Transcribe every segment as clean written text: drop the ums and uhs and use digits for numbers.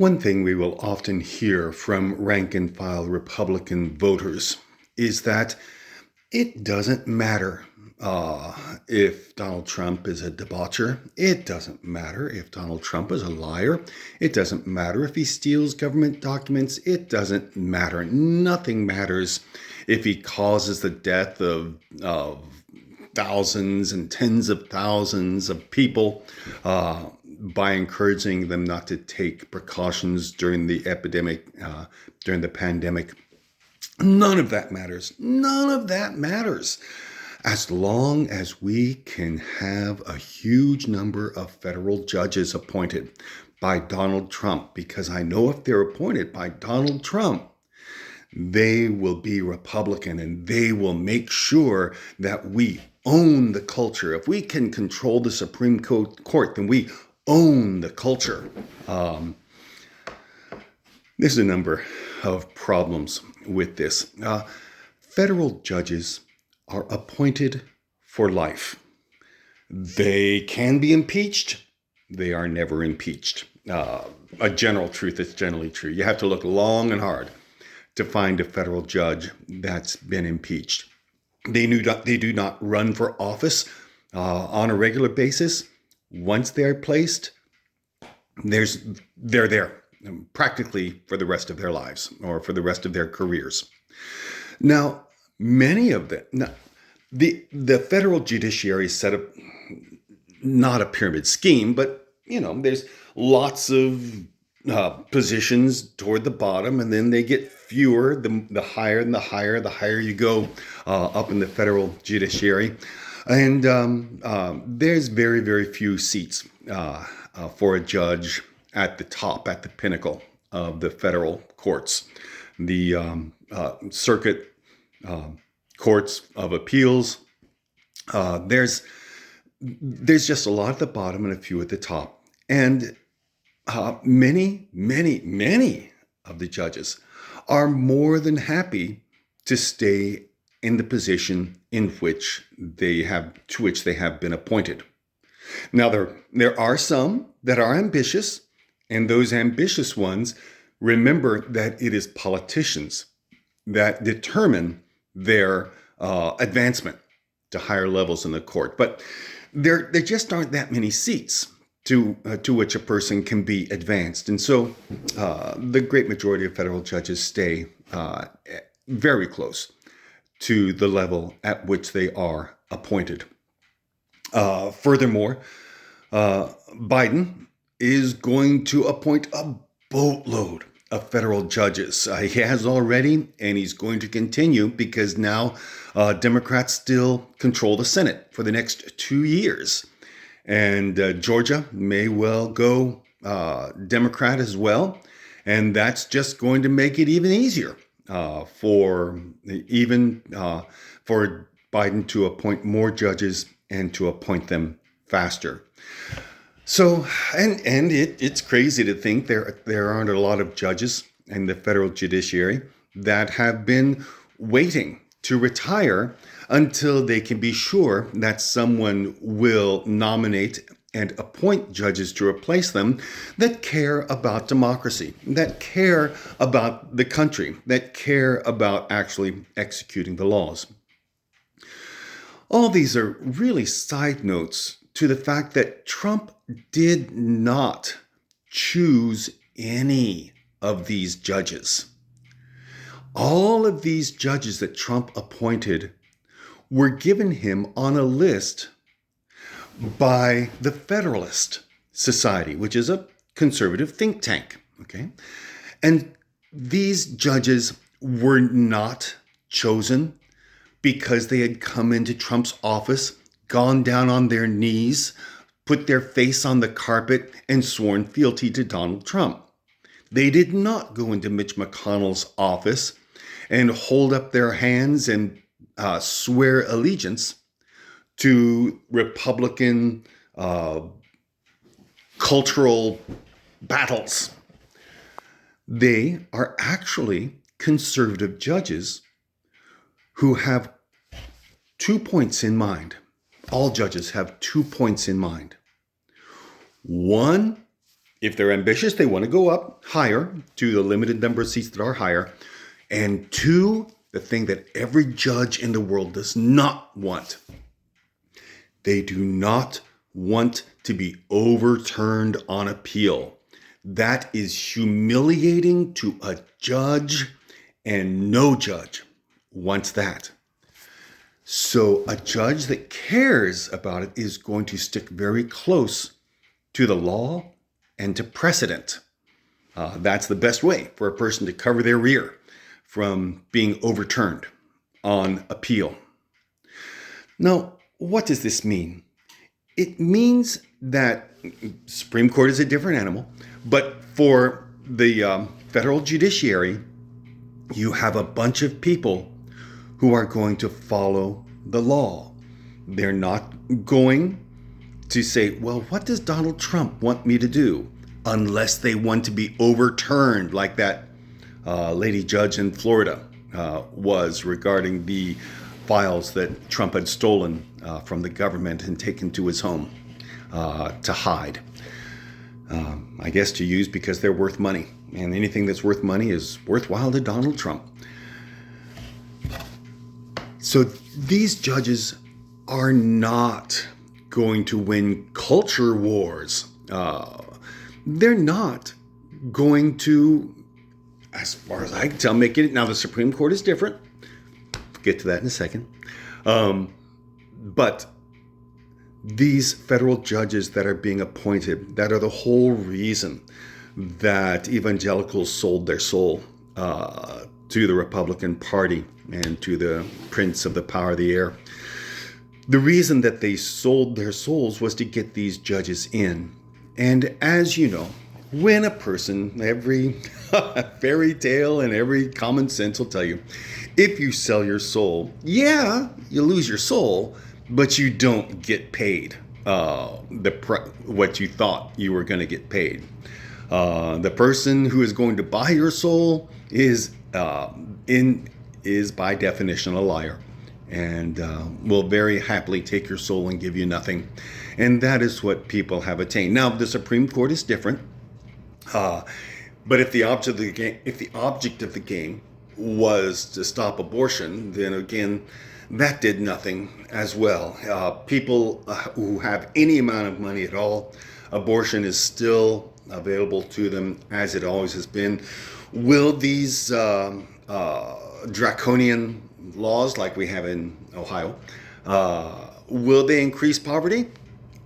One thing we will often hear from rank and file Republican voters is that it doesn't matter if Donald Trump is a debaucher. It doesn't matter if Donald Trump is a liar. It doesn't matter if he steals government documents. It doesn't matter. Nothing matters if he causes the death of thousands and tens of thousands of people by encouraging them not to take precautions during the epidemic, during the pandemic. None of that matters. None of that matters. As long as we can have a huge number of federal judges appointed by Donald Trump, because I know if they're appointed by Donald Trump, they will be Republican and they will make sure that we own the culture. If we can control the Supreme Court, then we own the culture. There's a number of problems with this. Federal judges are appointed for life. They can be impeached. They are never impeached. A general truth that's generally true. You have to look long and hard to find a federal judge that's been impeached. They do not run for office on a regular basis. Once they're placed, they're there practically for the rest of their lives or for the rest of their careers. Now, many of them, the federal judiciary set up not a pyramid scheme, but there's lots of positions toward the bottom, and then they get fewer the higher and the higher you go up in the federal judiciary. And there's very, very few seats for a judge at the top, at the pinnacle of the federal courts. The circuit courts of appeals, there's just a lot at the bottom and a few at the top. And many of the judges are more than happy to stay in the position to which they have been appointed. Now, there are some that are ambitious, and those ambitious ones remember that it is politicians that determine their advancement to higher levels in the court. But there just aren't that many seats to which a person can be advanced. And so the great majority of federal judges stay very close to the level at which they are appointed. Furthermore, Biden is going to appoint a boatload of federal judges. He has already, and he's going to continue because now Democrats still control the Senate for the next 2 years. And Georgia may well go Democrat as well. And that's just going to make it even easier for Biden to appoint more judges and to appoint them faster. So, and it's crazy to think there aren't a lot of judges in the federal judiciary that have been waiting to retire until they can be sure that someone will nominate and appoint judges to replace them that care about democracy, that care about the country, that care about actually executing the laws. All these are really side notes to the fact that Trump did not choose any of these judges. All of these judges that Trump appointed were given him on a list by the Federalist Society, which is a conservative think tank. Okay, and these judges were not chosen because they had come into Trump's office, gone down on their knees, put their face on the carpet, and sworn fealty to Donald Trump. They did not go into Mitch McConnell's office and hold up their hands and swear allegiance to Republican cultural battles. They are actually conservative judges who have 2 points in mind. All judges have 2 points in mind. One If they're ambitious, they want to go up higher to the limited number of seats that are higher. And two, the thing that every judge in the world does not want, they do not want to be overturned on appeal. That is humiliating to a judge, and no judge wants that. So a judge that cares about it is going to stick very close to the law and to precedent. That's the best way for a person to cover their rear from being overturned on appeal. Now, what does this mean? It means that Supreme Court is a different animal, but for the federal judiciary, you have a bunch of people who are going to follow the law. They're not going to say, well, what does Donald Trump want me to do? Unless they want to be overturned like that lady judge in Florida was regarding the files that Trump had stolen from the government and taken to his home to hide. I guess to use because they're worth money. And anything that's worth money is worthwhile to Donald Trump. So these judges are not going to win culture wars. They're not going to, as far as I can tell, make it. Now, the Supreme Court is different. We'll get to that in a second. But these federal judges that are being appointed, that are the whole reason that evangelicals sold their soul to the Republican Party and to the prince of the power of the air. The reason that they sold their souls was to get these judges in. And as you know, when a person, every fairy tale and every common sense will tell you, if you sell your soul, yeah, you lose your soul, but you don't get paid what you thought you were going to get paid. The person who is going to buy your soul is by definition a liar, and will very happily take your soul and give you nothing. And that is what people have attained. Now, the Supreme Court is different, but if the object of the game was to stop abortion, then again, that did nothing as well. People who have any amount of money at all, abortion is still available to them as it always has been. Will these draconian laws like we have in Ohio, will they increase poverty?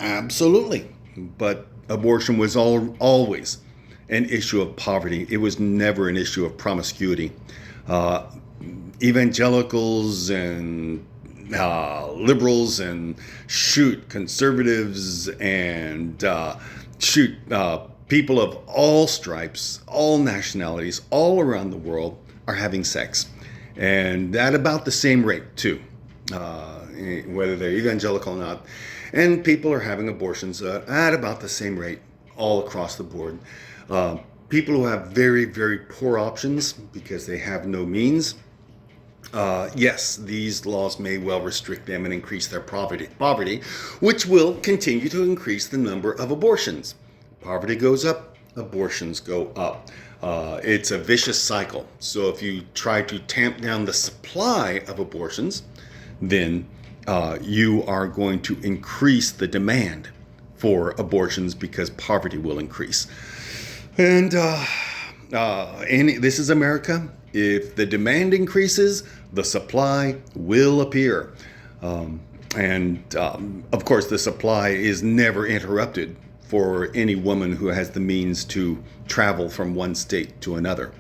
Absolutely. But abortion was always an issue of poverty. It was never an issue of promiscuity. Evangelicals and liberals and conservatives and people of all stripes, all nationalities, all around the world are having sex. And at about the same rate, too, whether they're evangelical or not. And people are having abortions at about the same rate all across the board. People who have very, very poor options because they have no means, yes, these laws may well restrict them and increase their poverty, which will continue to increase the number of abortions. Poverty goes up, abortions go up. It's a vicious cycle. So if you try to tamp down the supply of abortions, then you are going to increase the demand for abortions because poverty will increase. And this is America. If the demand increases, the supply will appear. Of course, the supply is never interrupted for any woman who has the means to travel from one state to another.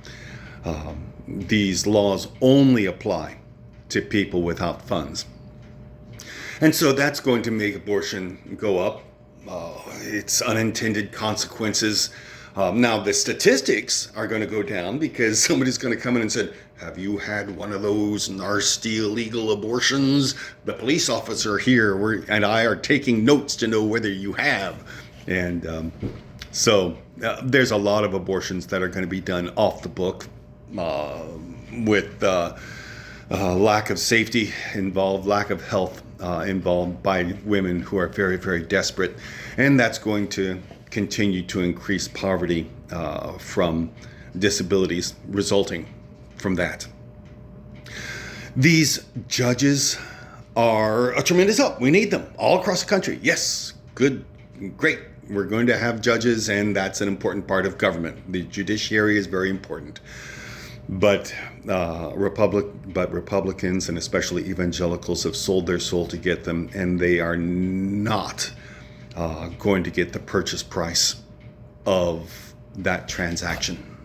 These laws only apply to people without funds. And so that's going to make abortion go up. It's unintended consequences. Now, the statistics are going to go down because somebody's going to come in and say, have you had one of those nasty illegal abortions? The police officer here and I are taking notes to know whether you have. And so there's a lot of abortions that are going to be done off the book with lack of safety involved, lack of health involved by women who are very, very desperate. And that's going to continue to increase poverty from disabilities resulting from that. These judges are a tremendous help. We need them all across the country. Yes, good, great. We're going to have judges, and that's an important part of government. The judiciary is very important. But Republicans and especially evangelicals have sold their soul to get them, and they are not going to get the purchase price of that transaction.